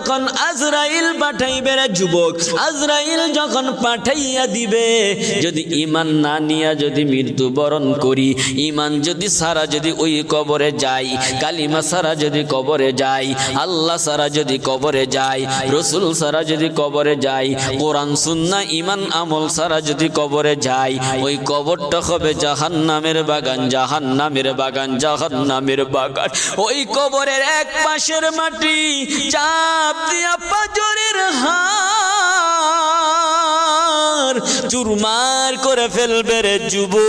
যখন আজরাইল পাঠাইবে রে যুবক, আজরাইল যখন পাঠাইয়া দিবে, যদি ঈমান না নিয়া যদি মৃত্যুবরণ করি, ঈমান যদি সারা যদি ওই কবরে যাই, কালিমা সারা যদি কবরে যাই, আল্লাহ সারা যদি কবরে যাই, রসুল সারা যদি কবরে যাই, কোরআন সুন্নাহ ঈমান আমল সারা যদি কবরে যাই, ওই কবরটা হবে জাহান্নামের বাগান, জাহান্নামের বাগান, জাহান্নামের বাগান। ওই কবরের এক পাশের মাটি চাপ দিয়া পাজরের হাড় চুরমার করে ফেলবে রে যুবক।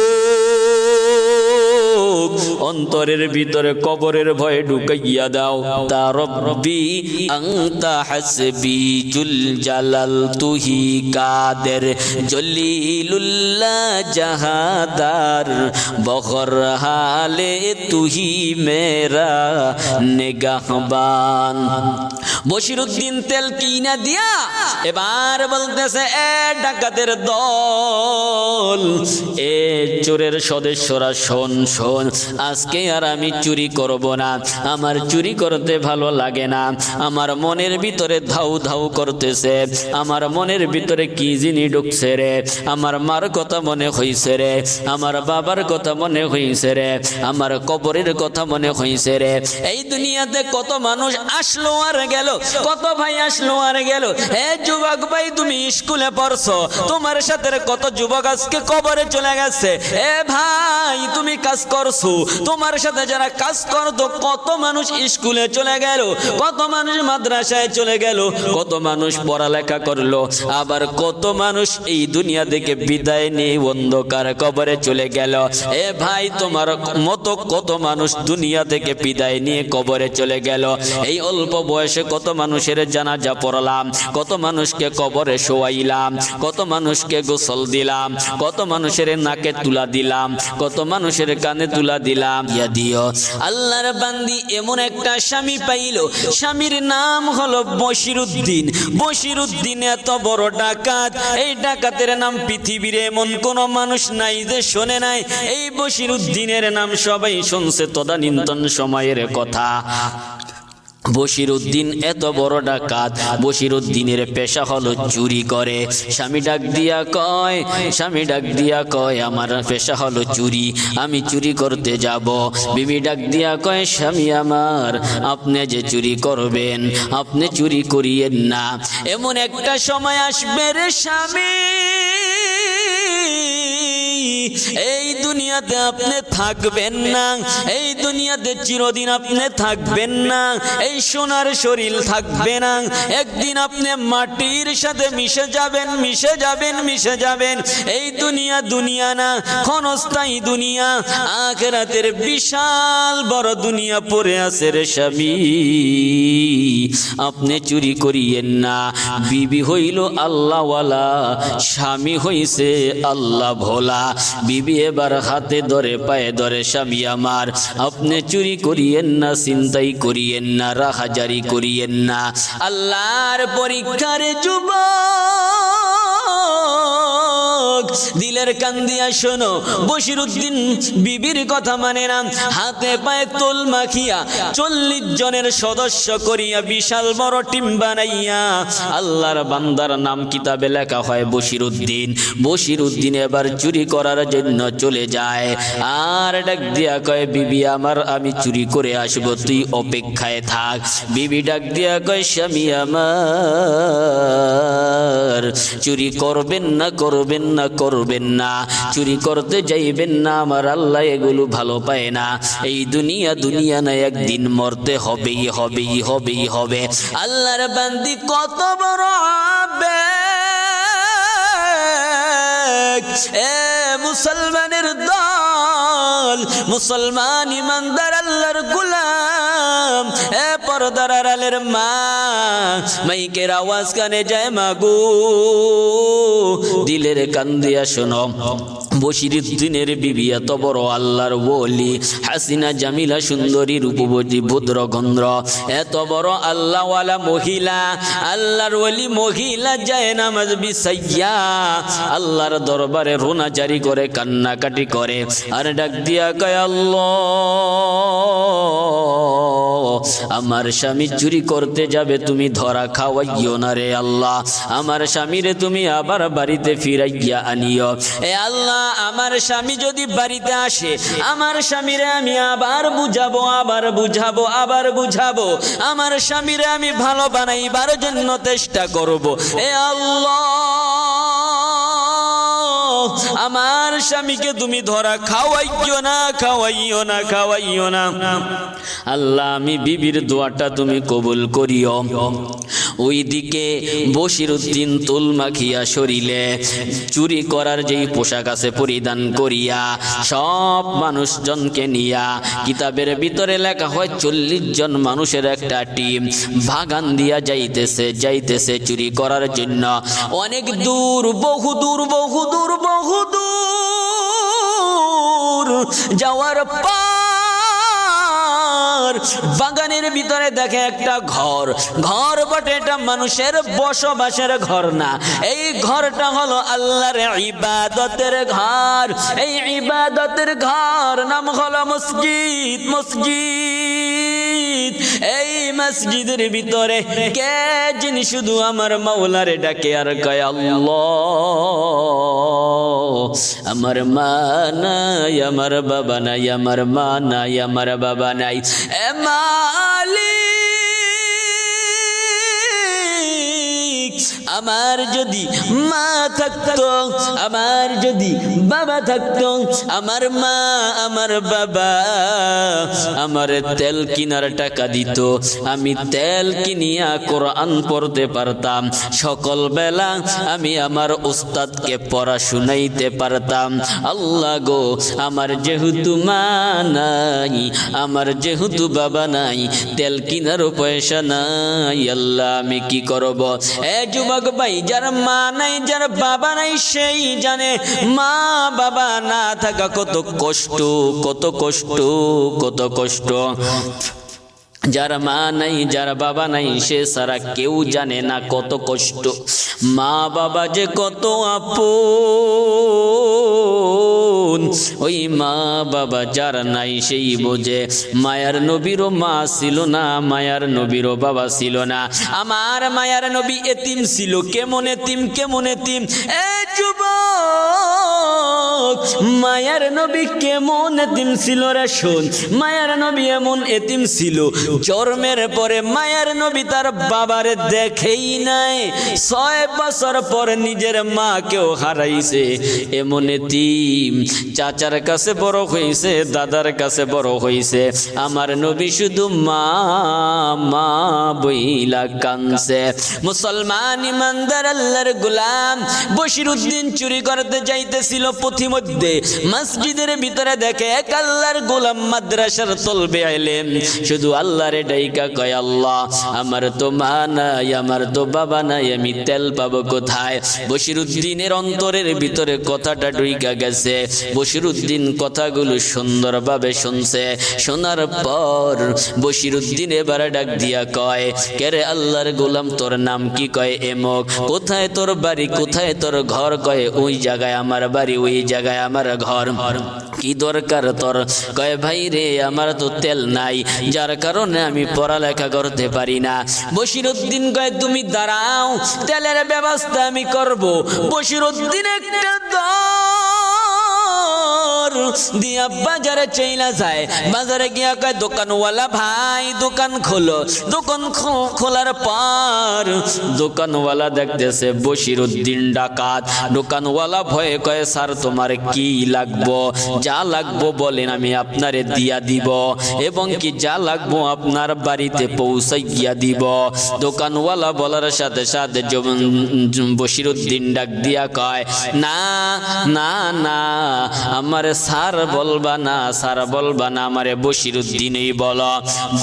অন্তরের ভিতরে কবরের ভয়ে ঢুকাইয়া দাও, তা রব্বি আনতা হাসবি জুল জালাল তুহি কাদের জলিলুল্লাহ জাহাদার বখর হালে তুহি মেরা নিগাহবান। বশিরউদ্দিন তেল কিনা দিয়া এবার বলতেছে, এ ডাকাতের দল, এ চোরের সদস্যরা, শোন শোন, আজকে আর আমি চুরি করব না। আমার চুরি করতে ভালো লাগে না, আমার মনের ভিতরে ধাউ ধাউ করতেছে, আমার মনের ভিতরে কি জিনি ঢুকছে রে, আমার মার কথা মনে হইছে রে, আমার বাবার কথা মনে হইছে রে, আমার কবরের কথা মনে হইছে রে। এই দুনিয়াতে কত মানুষ আসলো আর গেল, কত ভাই আসলো আর গেল। হে যুবক ভাই, তুমি স্কুলে পড়ছো, তোমার সাথে কত যুবক আজকে কবরে চলে গেছে। এ ভাই, তুমি কাজ করছো, তোমার সাথে যারা কাজ করতো, কত মানুষ স্কুলে চলে গেল, কত মানুষ মাদ্রাসায় চলে গেল, কত মানুষ পড়ালেখা করলো, আবার কত মানুষ এই দুনিয়া থেকে বিদায় নিয়ে অন্ধকার কবরে চলে গেল। এ ভাই, তোমার মতো কত মানুষ দুনিয়া থেকে বিদায় নিয়ে কবরে চলে গেল। এই অল্প বয়সে কত মানুষের জানাজা পড়লাম, কত মানুষকে কবরে শোয়াইলাম, কত মানুষকে গোসল দিলাম, কত মানুষের নাকে তুলা দিলাম, কত মানুষের কানে তুলা দিলাম। ইয়া দিও আল্লাহর বান্দি এমন একটা স্বামী পাইল, স্বামীর নাম হলো বশিরউদ্দিন। বশিরউদ্দিন এত বড় ডাকাত, এই ডাকাতের নাম পৃথিবীর এমন কোন মানুষ নাই যে শোনে নাই। এই বশিরউদ্দিনের নাম সবাই শুনছে তদানীন্তন সময়ের কথা। বশিরউদ্দিন এত বড় ডাকাত, বশিরউদ্দিনের পেশা হলো চুরি করে। স্বামী ডাক দিয়া কয়, স্বামী ডাক দিয়া কয়, আমার পেশা হলো চুরি, আমি চুরি করতে যাব। বিবি ডাক দিয়া কয়, স্বামী আমার, আপনি যে চুরি করবেন, আপনি চুরি করিয়েন না। এমন একটা সময় আসবে রে স্বামী, এই দুনিয়াতে আপনি থাকবেন না, এই দুনিয়াতে চিরদিন আপনি থাকবেন না, এই সোনার শরীর থাকবে না। একদিন আপনি মাটির সাথে মিশে যাবেন, মিশে যাবেন, মিশে যাবেন। এই দুনিয়া দুনিয়া না, ক্ষণস্থায়ী দুনিয়া, আখিরাতের বিশাল বড় দুনিয়া পড়ে আছে রে স্বামী, আপনি চুরি করিয়েন না। বিবি হইল আল্লাহওয়ালা, স্বামী হইছে আল্লাহ ভোলা। বিবি এবার হাতে ধরে পায়ে ধরে, স্বামী আমার, আপনি চুরি করিয়েন না, চিন্তাই করিয়েন না, রাহাজারি করিয়েন না। আল্লাহর পরীক্ষার যুবক, দিলের কান দিয়া শোনো, বশিরউদ্দিন বিবির কথা মানে না, হাতে পায়ে তোল মাখিয়া 40 জনের সদস্য করিয়া বিশাল বড় টিম বানাইয়া আল্লাহর বান্দার নাম কিতাবে লেখা হয় বশিরউদ্দিন। বশিরউদ্দিন এবার চুরি করার জন্য চলে যায়, আর ডাক দিয়া কয়, বিবি আমার, আমি চুরি করে আসবো, তুই অপেক্ষায় থাক। বিবি ডাক দিয়া কয়, স্বামী আমার, চুরি করবেন না, করবেন না, করবেন না, চুরি করতে যাইবেন না, আমার আল্লাহ এগুলো ভালো পায় না। এই দুনিয়া দুনিয়া না, একদিন মরতে হবেই, হবেই, হবেই হবে। আল্লাহর বান্দি কত বড় আবেগ! এ মুসলমানের দল, মুসলমান ইমানদার আল্লাহর গোলাম, এ পর্দার আড়ালের মা, মাইকের আওয়াজ কানে যায়, মাগো দিলের কান দিয়া শোনো, বশিরউদ্দিনের বিবি এত বড় আল্লাহর ওলি, হাসিনা জামিলা সুন্দরী রূপবতী ভদ্রগন্ধ্র, এত বড় আল্লাহওয়ালা মহিলা, আল্লাহর ওলি মহিলা যায় নামাজ বিছাইয়া আল্লাহর দরবারে রোনা জারি করে, কান্নাকাটি করে, আর ডাক দিয়া কয়, আল্লাহ আমার স্বামী চুরি করতে যাবে, তুমি ধরা খাওয়াইও না রে আল্লাহ। আমার স্বামীরে তুমি আবার বাড়িতে ফিরাইয়া আনিও। এ আল্লাহ, আমার স্বামী যদি বাড়িতে আসে, আমার স্বামীরে আমি আবার বুঝাবো, আবার বুঝাবো, আবার বুঝাবো। আমার স্বামীরে আমি ভালো বানাইবার জন্য চেষ্টা করব। এ আল্লাহ, আমার স্বামীকে তুমি ধরা খাওয়াইও না, খাওয়াইও না, খাওয়াইও না। আল্লাহ, আমি বিবির দোয়াটা তুমি কবুল করিও। ওইদিকে বশিরউদ্দিন তুল মাখিয়া শরীরে চুরি করার যেই পোশাক আছে পরিধান করিয়া সব মানুষজনকে নিয়া, কিতাবের ভিতরে লেখা হয় 40 জন মানুষের একটা টিম বাগান দিয়া যাইতেছে চুরি করার জন্য। অনেক দূর, বহু দূর, বহু দূর, বহু দূর যাওয়ার পর বাগানের ভিতরে দেখে একটা ঘর। ঘর বটে, এটা মানুষের বসবাসের ঘর না। এই ঘরটা হলো আল্লাহর ইবাদতের ঘর। এই ইবাদতের ঘর নাম হলো মসজিদ। মসজিদ, এই মসজিদের ভিতরে কে যিনি শুধু আমার মাওলারে ডাকে আর কয় আল্লাহ। আমার মা নাই, আমার বাবা নাই, আমার মা নাই, আমার বাবা নাই। এ মালিক, আমার যদি মা থাকতো, আমার যদি বাবা থাকতো, আমার মা আমার বাবা আমার তেল কিনার টাকা দিত, আমি তেল কিনিয়া কোরআন পড়তে পারতাম। সকল বেলা আমি আমার উস্তাদকে পড়া শুনাইতে পারতাম। আল্লাহ গো, আমার যেহেতু মা নাই, আমার যেহেতু বাবা নাই, তেল কিনারও পয়সা নাই, আল্লাহ আমি কি করব? এ যুবক ভাই, যার মা নাই, যার বাবা নাই, সেই জানে মা বাবা না থাকা কত কষ্ট, কত কষ্ট, কত কষ্ট। যার মা নাই, যার বাবা নাই, সে সারা কেউ জানে না কত কষ্ট। মা বাবা যে কত আপন, ওই মা বাবা যার নাই সেই বোঝে। মায়ার নবীরও মা ছিল না, মায়ার নবীরও বাবা ছিল না। আমার মায়ার নবী এতিম ছিল। কেমন এতিম, কেমন এতিম? এ যুবক, মায়ার নবী কেমন এতিম ছিল রে শোন। মায়ার নবী এমন এতিম ছিল, জন্মের পরে মায়ার নবী তার বাবারে দেখেই নাই। 6 বছর পর নিজের মাকেও হারাইছে। এমন এতিম, চাচার কাছে বড় হয়েছে, দাদার কাছে বড় হয়েছে। আমার নবী শুধু মা মা বইলা কানছে। মুসলমান ইমানদার আল্লাহর গোলাম বশিরউদ্দিন চুরি করতে যাইতেছিল। পথিমধ্যে মসজিদের ভিতরে দেখে এক আল্লাহর গোলাম মাদ্রাসার তলবে আইলেন, শুধু আল্লাহরে ডাইকা কয় আল্লাহ, আমার তো মা নাই, আমার তো বাবা নাই, আমি তেল পাবো কোথায়? বশিরউদ্দিনের অন্তরের ভিতরে কথাটা ঢুইকা গেছে। বশিরউদ্দিন কথাগুলো সুন্দরভাবে শুনছে। শোনার পর বশিরউদ্দিন এবার ডাক দিয়া কয়, কে রে আল্লাহর গোলাম, তোর নাম কি? কয় এমক। কোথায় তোর বাড়ি, কোথায় তোর ঘর? কয় ওই জায়গায় আমার বাড়ি, ওই জায়গায় আমার ঘর। কি দরকার তোর? কয় ভাই রে, আমার তো তেল নাই, যার কারণে আমি পড়ালেখা করতে পারি না। বশিরউদ্দিন কয় তুমি দাঁড়াও, তেলের ব্যবস্থা আমি করব। বশিরউদ্দিন একটা দিয়া বাজারে চইলা যায়। বাজারে গিয়া কয় দোকানওয়ালা ভাই, দোকান খোলো। দোকান খোলার পর দোকানওয়ালা দেখতেছে বশিরউদ্দিন ডাকাত। দোকানওয়ালা ভয়ে কয় স্যার তোমার কি লাগবো? যা লাগবো বলেন, আমি আপনারে দিয়া দিব, এবং কি যা লাগবো আপনার বাড়িতে পৌঁছাইয়া দিব। দোকানওয়ালা বলার সাথে সাথে বশিরউদ্দিন ডাক দিয়া কয় না না না, আমার স্যার বলবা না, স্যার বলবা না, আমারে বশিরউদ্দিনই বলো।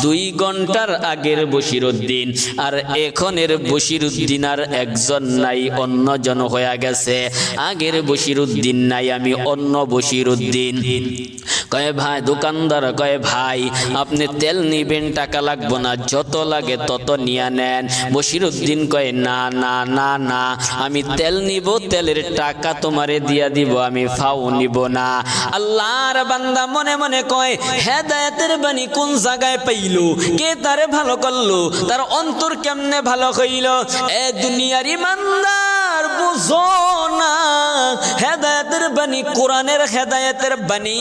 2 ঘন্টার আগের বশিরউদ্দিন আর এখনের বশিরউদ্দিন আর একজন নাই, অন্যজন হয়ে গেছে। আগের বশিরউদ্দিন নাই, আমি অন্য বশিরউদ্দিন। কয় ভাই, দোকানদার কয় ভাই আপনি তেল নিবেন, টাকা লাগবো না, যত লাগে তত নিয়ে নেন। বশিরউদ্দিন কয় না না না না, আমি তেল নিব, তেলের টাকা তোমারে দিয়া দিব, আমি ফাও নিব না। আল্লাহর বান্দা মনে মনে কয় হেদায়েতের বাণী কোন জায়গায় পাইল, কে তারে ভালো করলো, তার অন্তর কেমনে ভালো হইল। এ দুনিয়ার ইমানদার বুঝো না, হেদায়েতের বাণী কোরআনের হেদায়েতের বাণী,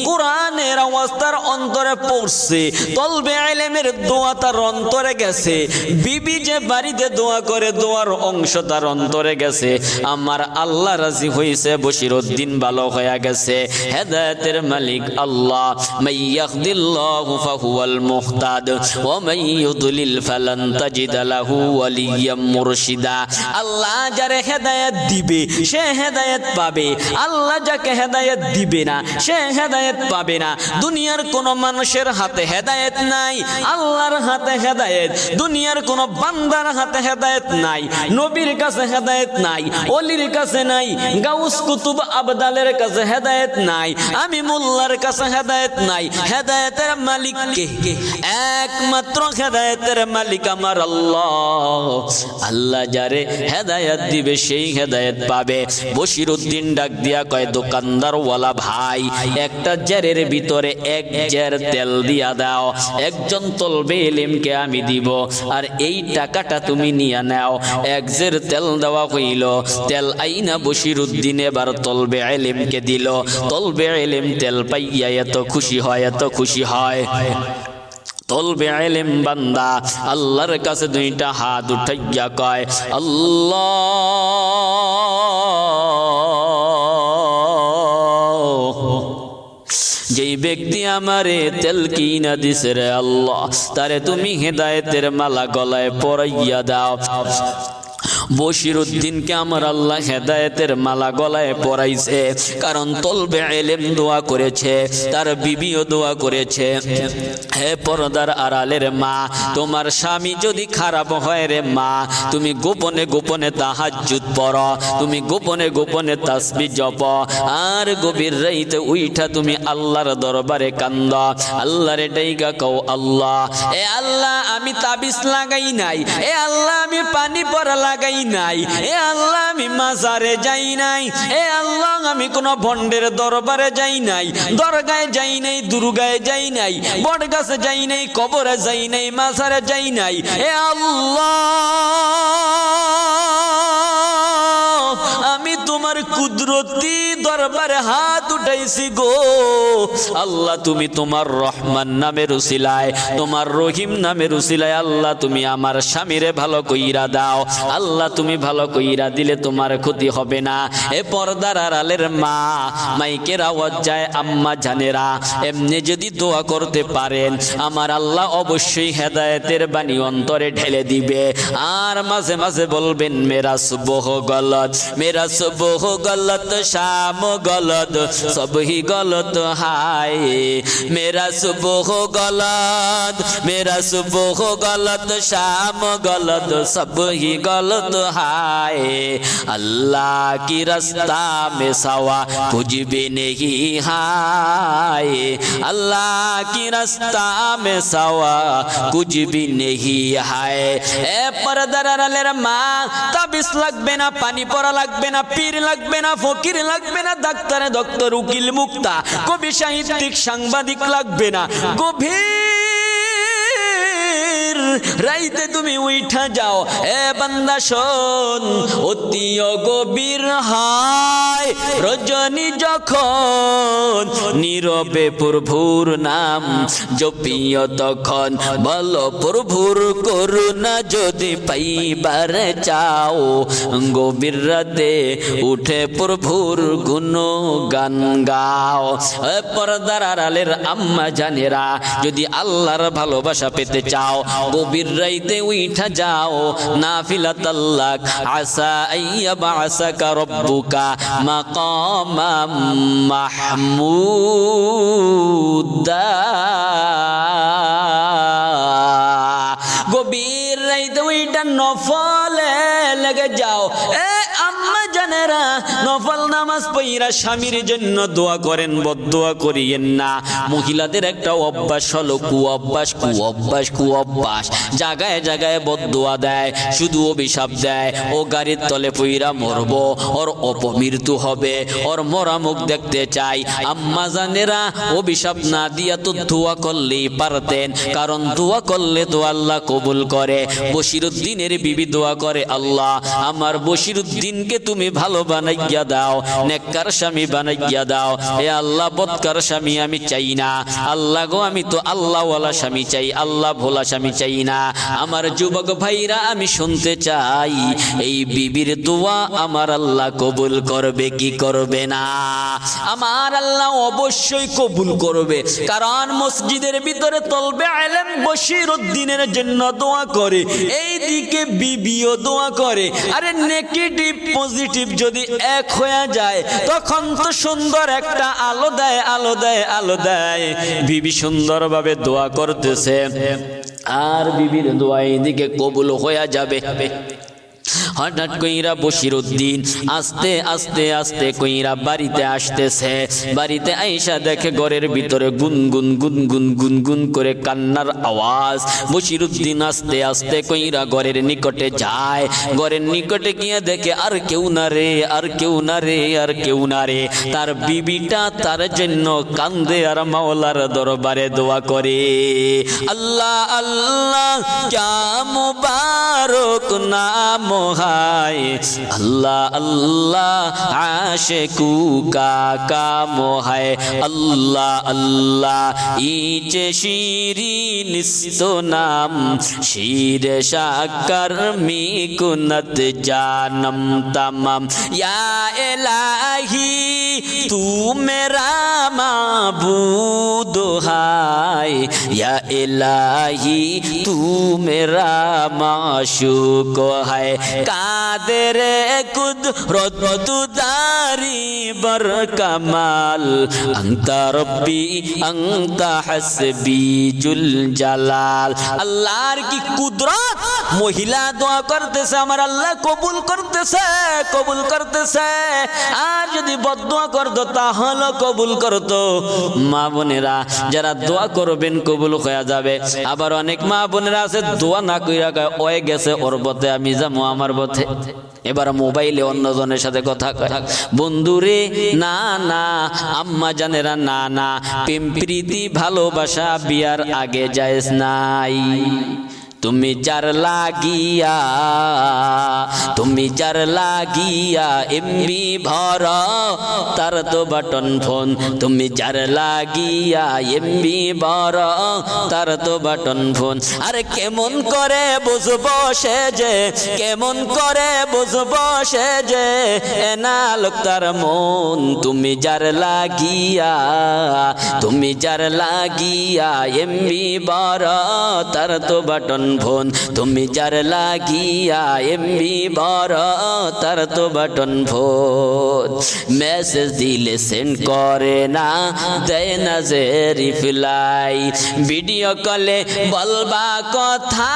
কোরআনের আওয়াজ তার অন্তরে পড়ছে, তলবে ইলমের দোয়া তার অন্তরে গেছে, বিবি যে বাড়িতে দোয়া করে দোয়ার অংশ তার অন্তরে গেছে। আমার আল্লাহ রাজি হইছে, বশিরউদ্দিন ভালো হয়ে গেছে। হেদায়েতের মালিক আল্লাহ, মাইয়াহদিল্লাহু ফাহুয়াল মুহতাদ ওয়া মাইয়ুদলিল ফালান তাজিদ লাহু ওয়ালিয়াম মুরশিদা। আল্লাহ যারে হেদায়েত দিবে সে হেদায়েত পাবে, আল্লাহ যাকে হেদায়েত দিবে না সে হেদায়েত পাবে না। দুনিয়ার কোন মানুষের হাতে হেদায়েত নাই, আল্লাহর হাতে হেদায়েত। দুনিয়ার কোন বান্দার হাতে হেদায়েত নাই, নবীর কাছে হেদায়েত নাই, ওলির কাছে নাই, গাউস কুতুব আবদালের কাছে হেদায়েত নাই, আমি মোল্লার কাছে হেদায়েত নাই। হেদায়েতের মালিক কে? একমাত্র হেদায়েতের মালিক আমার আল্লাহ। আল্লাহ যারে হেদায়েত দিবে সেই হেদায়েত পাবে। বশিরউদ্দিন ডাক দিয়া কয় দোকানদার ওয়ালা ভাই, একটা জারের ভিতরে এক জার তেল দিয়া দাও, একজন তলবে ইলমকে আমি দিব, আর এই টাকাটা তুমি নিয়ে নাও। এক জার তেল দেওয়া হইল, তেল আইনা বশিরউদ্দিন এবার তলবে ইলমকে দিল। তলবে ইলম তেল পাইয়া এত খুশি হয়, এত খুশি হয়। তলবে ইলম বান্দা আল্লাহর কাছে দুইটা হাত উঠাইয়া কয় আল্লাহ, যেই ব্যক্তি আমারে তেল কিনা দিছে রে আল্লাহ, তারে তুমি হেদায়েতের মালা গলায় পরাইয়া দাও। বশিরউদ্দিনকে আমার আল্লাহ হেদায়েতের মালা গলায় পরাইছে, কারণ তলবে ইলম দোয়া করেছে, তার বিবিও দোয়া করেছে। হে পর্দার আড়ালের মা, তোমার স্বামী যদি খারাপ হয় রে মা, তুমি গোপনে গোপনে তাহাজ্জুদ পড়ো, তুমি গোপনে গোপনে তাসবিহ জপ, আর গভীর রাতে উইঠা তুমি আল্লাহর দরবারে কান্দ, আল্লাহরে ডাইগা কও আল্লাহ, এ আল্লাহ আমি তাবিজ লাগাই নাই, এ আল্লাহ আমি পানি পড়া লাগাই নাই, এ আল্লাহ আমি মাজারে যাই নাই, এ আল্লাহ আমি কোন ভন্ডের দরবারে যাই নাই, দরগায় যাই নাই, দুর্গায় যাই নাই, বটগাছে যাই নাই, কবরে যাই নাই, মাজারে যাই নাই, এ আল্লাহ আমি তোমার কুদরতি দরবারে হাত উঠাইছি গো আল্লাহ। তুমি তোমার রহমান নামের উসিলায়, তোমার রহিম নামের উসিলায় আল্লাহ তুমি আমার স্বামীরে ভালো কইরা দাও। আল্লাহ তুমি ভালো কইরা দিলে তোমার ক্ষতি হবে না। এ পর্দার আড়ালের মা, মাইকের আওয়াজ যায় আম্মা জানেরা, এমনি যদি দোয়া করতে পারেন আমার আল্লাহ অবশ্যই হেদায়েতের বাণী অন্তরে ঢেলে দিবে। আর মাঝে মাঝে বলবেন মেরা সুবহ গলত, মেরা সুবহ গলত, শাম গলত, সব হি গলত হায়, মেরা সুবহ গলত, মেরা সুবহ গলত, শাম গলত, সব হি গলত হায়, अल्लाह की रास्ता में सवा कुछ भी नहीं है, अल्लाह की रास्ता में सवा कुछ भी नहीं है। ए पर्दार आড়ালের মা, তাবিজ লাগবে না, পানি পড়া লাগবে না, পীর লাগবে না, ফকির লাগবে না, ডাক্তার, ডক্টর, উকিল, মুক্তা, কবি, সাহিত্যিক, সাংবাদিক লাগবে না। গভীর রাইতে তুমি উঠা যাও, এ বান্দা শোন, অতি গভীর হয় রজনী যখন, নীরবে প্রভুর নাম জপিও তখন, বলো প্রভুর করুণা যদি পাইবার চাও, গভীর রাতে উঠে প্রভুর গুণগান গাও। পর্দার আড়ালের আম্মা জানেরা, যদি আল্লাহর ভালোবাসা পেতে চাও গভীর রাতে উঠা যাও, নাফিলাত আল্লাহ, আসা আইয়াবাসাকা রব্বুকা মাকামাম মাহমুদা। গভীর রাতে উঠা নফলে লেগে যাও। এ আম্মা জানেরা, নফল নামাজ কইরা স্বামীর জন্য দোয়া করেন, বদদোয়া করিয়েন না। মহিলাদের একটা অভ্যাস হলো কুঅভ্যাস। জায়গায় জায়গায় বদদোয়া দেয়, শুধু অভিশাপ দেয়। ও গাড়ির তলে পইরা মরবো, ওর অপমৃত্যু হবে, ওর মরা মুখ দেখতে চাই। আম্মা জানেরা অভিশাপ না দিয়া তো দোয়া করলেই পারতেন, কারণ দোয়া করলে তো আল্লাহ কবুল করে। বশিরউদ্দিনের বিবি দোয়া করে, আল্লাহ আমার বশিরউদ্দিনকে তুমি ভালো বানাইয়া দাও, নেককার স্বামী বানাইয়া দাও। হে আল্লাহ, বদকার স্বামী আমি চাই না। আল্লাহ গো, আমি তো আল্লাহওয়ালা স্বামী চাই, আল্লাহ ভোলা স্বামী চাই না। আমার যুবক ভাইরা, আমি শুনতে চাই এই বিবির দোয়া আমার আল্লাহ কবুল করবে কি করবে না? আমার আল্লাহ অবশ্যই কবুল করবে, কারণ মসজিদের ভিতরে তলবে ইলম বশিরউদ্দিনের জন্য দোয়া করে, এইদিকে বিবিও দোয়া করে। আরে নেগেটিভ পজিটিভ যদি এক হয়ে যায়, তখন তো সুন্দর একটা আলো দেয়। বিবি সুন্দরভাবে দোয়া করতেছে, আর বিবির দোয়া এইদিকে কবুল হয়ে যাবে। হঠাৎ কইরা বশিরউদ্দিন আস্তে আস্তে আস্তে কইরা বাড়িতে আসতেছে। বাড়িতে আইসা দেখে ঘরের ভিতরে গুনগুন করে কান্নার আওয়াজ। বশিরউদ্দিন আস্তে আস্তে কইরা ঘরের নিকটে যায়। ঘরের নিকটে গিয়ে দেখে আর কেউ না রে। তার বিবিটা তার জন্য কান্দে আর মাওলার দরবারে দোয়া করে, আল্লাহ আল্লাহ ক্যা মুবারক নাম হায়, আল্লাহ আল্লাহ আশিকু কা কাম হায়, আল্লাহ আল্লাহ ইচে শিরিনিস্ত নাম, শির শাকর মি কুনত জানম তমাম, ইয়া ইলাহি তু মেরা মাবুদ হায়, ইয়া ইলাহি তু মেরা মাশুক হায়, কাদের কুদরত দারি বর কামাল, আনতা রব্বি আনতা হাসবি জুল জালাল। আল্লাহর কি কুদরত! মহিলা দোয়া করতেছে, আমার আল্লাহ কবুল করতেছে। আর যদি বদদোয়া করতো তাহলে কবুল করতো। মা বোনেরা, যারা দোয়া করবেন কবুল হয়ে যাবে। আবার অনেক মা বোনেরা আছে দোয়া না কইরা ওয়ে গেছে ওর পথে, আমি যাবো আমার পথে। এবার মোবাইলে অন্যজনের সাথে কথা কয়। বন্ধুরে, না না, আম্মা জানেরা, না, প্রেম প্রীতি ভালোবাসা বিয়ার আগে জায়েজ নাই। তুমি যার লাগিয়া এমবি ভর, তার তো বাটন ফোন। তুমি যার লাগিয়া এমবি ভর, তার তো বাটন ফোন। আরে কেমন করে বুঝবো সে যে এনা লোক তার মন। তুমি যার লাগিয়া এমবি ভর, তার তো বাটন ফোন। তুমি যার লাগিয়া এমবি বড়, তার তো বাটন ফোন। মেসেজ দিলে সেন্ড করে না, দেয় না যে রিপ্লাই। ভিডিও কলে বলবা কথা,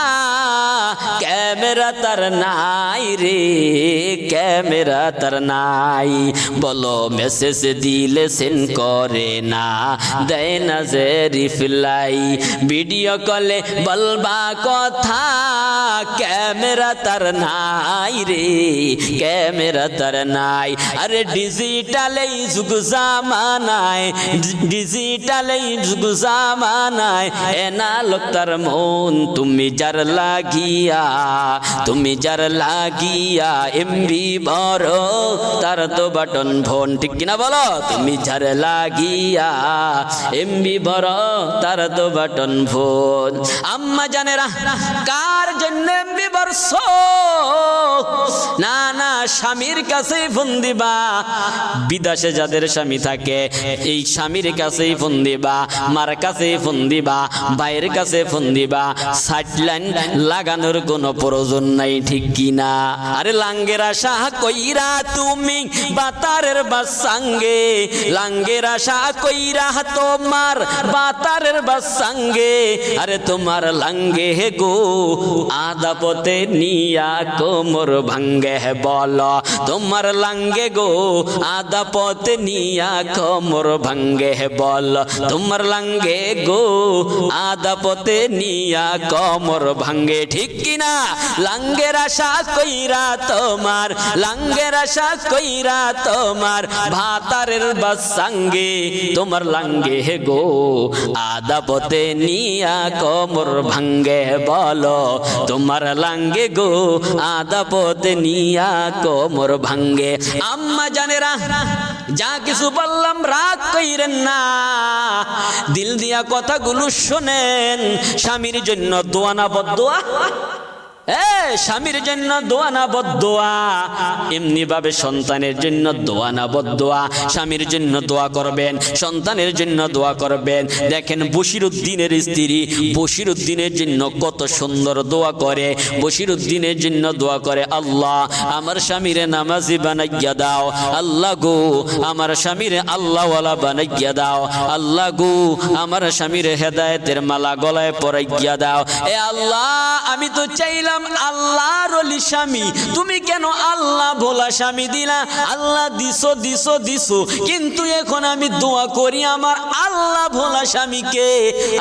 ক্যামেরা তার নাই রে, ক্যামেরা তার নাই। বলো মেসেজ দিলে সেন্ড করে না, দেয় না যে রিপ্লাই। ভিডিও কলে বলবা কথা, ক্যামেরা তার নাই রে, ক্যামেরা তার নাই। আরে ডিজিটালেই যুগ জামানায়, এনা লোক তার মন। তুমি যার লাগিয়া এমবি বড়, তার তো বাটন ফোন। ঠিক কিনা বলো? তুমি যার লাগিয়া এমবি বড়, তার তো বাটন ফোন। আম্মা জানেরা, কার জন্য এমবি বর্ষ? না, স্বামীর কাছেই ফোন দিবা। বিদেশে যাদের স্বামী থাকে, এই স্বামীর কাছেই ফোন দিবা, মার কাছেই ফোন দিবা, ভাইয়ের কাছে ফোন দিবা। সাইড লাইন লাগানোর কোনো প্রয়োজন নাই, ঠিক কিনা? আরে লাঙ্গের আশা আশা কইরা তুমি বাতারের বাসাঙ্গে, লাঙ্গের আশা কইরা তোমার বাতারের বাসাঙ্গে, আরে তোমার লাঙ্গে গো আধা পথে নিয়া কোমর ভাঙ্গে, বল তোমার লাঙ্গে গো আধা পথে নিয়া কোমর ভাঙ্গে, বল তোমার লাঙ্গে গো আধা পথে নিয়া কোমর ভাঙ্গে, ঠিক কিনা? লাঙ্গের আশা কইরা তোমার, লাঙ্গের আশা কইরা তোমার ভাতারের বাসাঙ্গে, তোমার লাঙ্গে গো আধা পথে নিয়া কোমর ভাঙ্গে, বলো তোমার লাঙ্গে গো আধা পথে নিয়া কোমর ভাঙ্গে। আম্মা জানেরা, যা কিছু বললাম রাগ কইরেন না, দিল দিয়া কথাগুলো শোনেন। স্বামীর জন্য দোয়া না বদদোয়া? স্বামীর জন্য দোয়া না বদদোয়া? এমনি ভাবে সন্তানের জন্য দোয়া না বদদোয়া? স্বামীর জন্য দোয়া করবেন, সন্তানের জন্য দোয়া করবেন। দেখেন বশিরউদ্দিনের স্ত্রী বশিরউদ্দিনের জন্য কত সুন্দর দোয়া করে। বশিরউদ্দিনের জন্য দোয়া করে, আল্লাহ আমার স্বামীরে নামাজি বানাইয়া দাও, আল্লাহ গো আমার স্বামীরে আল্লাহওয়ালা বানাইয়া দাও, আল্লাহ গো আমার স্বামীরে হেদায়েতের মালা গলায় পরাইয়া দাও। এ আল্লাহ, আমি তো চাইলাম আল্লাহর ওলি স্বামী, তুমি কেন আল্লাহ ভোলা স্বামী দিলা? আল্লাহ দিছো দিছো দিছো, কিন্তু এখন আমি দোয়া করি আমার আল্লাহ ভোলা স্বামীকে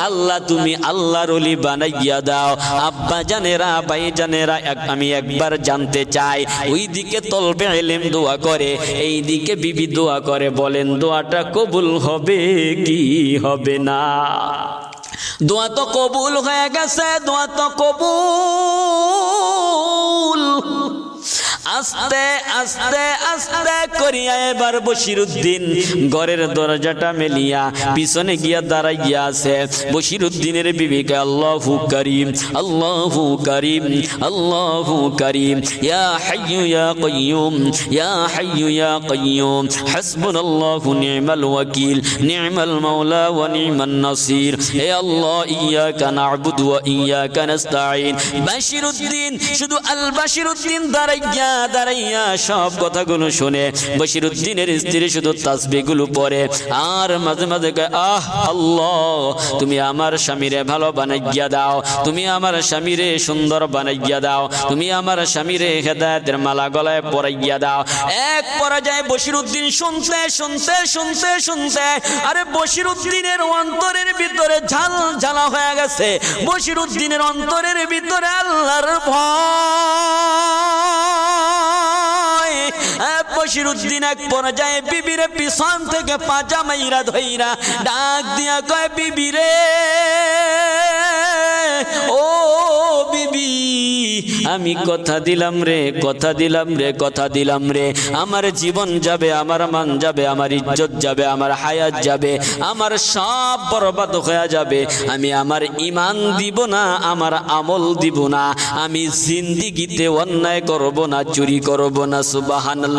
আল্লাহ তুমি আল্লাহর ওলি বানাইয়া দাও। আব্বা জানেরা, ভাই জানেরা, আমি একবার জানতে চাই, ওই দিকে তলবে ইলম দোয়া করে, এই দিকে বিবি দোয়া করে, বলেন দোয়াটা কবুল হবে কি হবে না? দোয়া তো কবুল হয়ে গেছে, দোয়া তো কবুল। আস্তে আস্তে আস্তে করিয়া এবার বশিরউদ্দিন ঘরের দরজাটা মেলিয়া পিছনে গিয়া দাঁড়াইয়া আছে। বশিরউদ্দিনের বিবিকে আল্লাহু করিম, আল্লাহু করিম, আল্লাহু করিম, ইয়া হাইয়্যু ইয়া কাইয়্যুম, ইয়া হাইয়্যু ইয়া কাইয়্যুম, হাসবুনাল্লাহু নি'মাল ওয়াকিল, নি'মাল মাওলা ওয়া নি'মান নাসির। হে আল্লাহ, ইয়াকা না'বুদু ওয়া ইয়াকা নাস্তাঈন। বশিরউদ্দিন শুধু বশিরউদ্দিন দাঁড়াইয়া দাঁড়াইয়া সব কথাগুলো শুনে। বশিরউদ্দিনের স্ত্রী শুধু তাসবিহগুলো পড়ে আর মাঝে মাঝে কয়, আহ আল্লাহ, তুমি আমার স্বামীরে ভালো বানাইয়া দাও, তুমি আমার স্বামীরে সুন্দর বানাইয়া দাও, তুমি আমার স্বামীরে হেদায়েতের মালা গলায় পরাইয়া দাও। এক পর্যায়ে বশিরউদ্দিন শুনতে শুনতে শুনতে শুনতে, আরে বশিরউদ্দিনের অন্তরের ভিতরে ঝাল ঝালা হয়ে গেছে। বশিরউদ্দিনের অন্তরের ভিতরে আল্লাহর ভয়। বশিরউদ্দিন এক পর্যায়ে বিবিরে পিছন থেকে পাজা মাইরা ধইরা ডাক দিয়া কয়, বিবিরে, ও বিবি, আমি কথা দিলাম রে, কথা দিলাম রে, কথা দিলাম রে, আমার জীবন যাবে, আমার মান যাবে, আমার ইজ্জত যাবে, আমার হায়াত যাবে, আমার সব বরবাদ হয়ে যাবে। আমি আমার ঈমান দিব না, আমার আমল দিব না, আমি জিন্দেগিতে অন্যায় করব না, চুরি করব না। সুবহানাল্লাহ।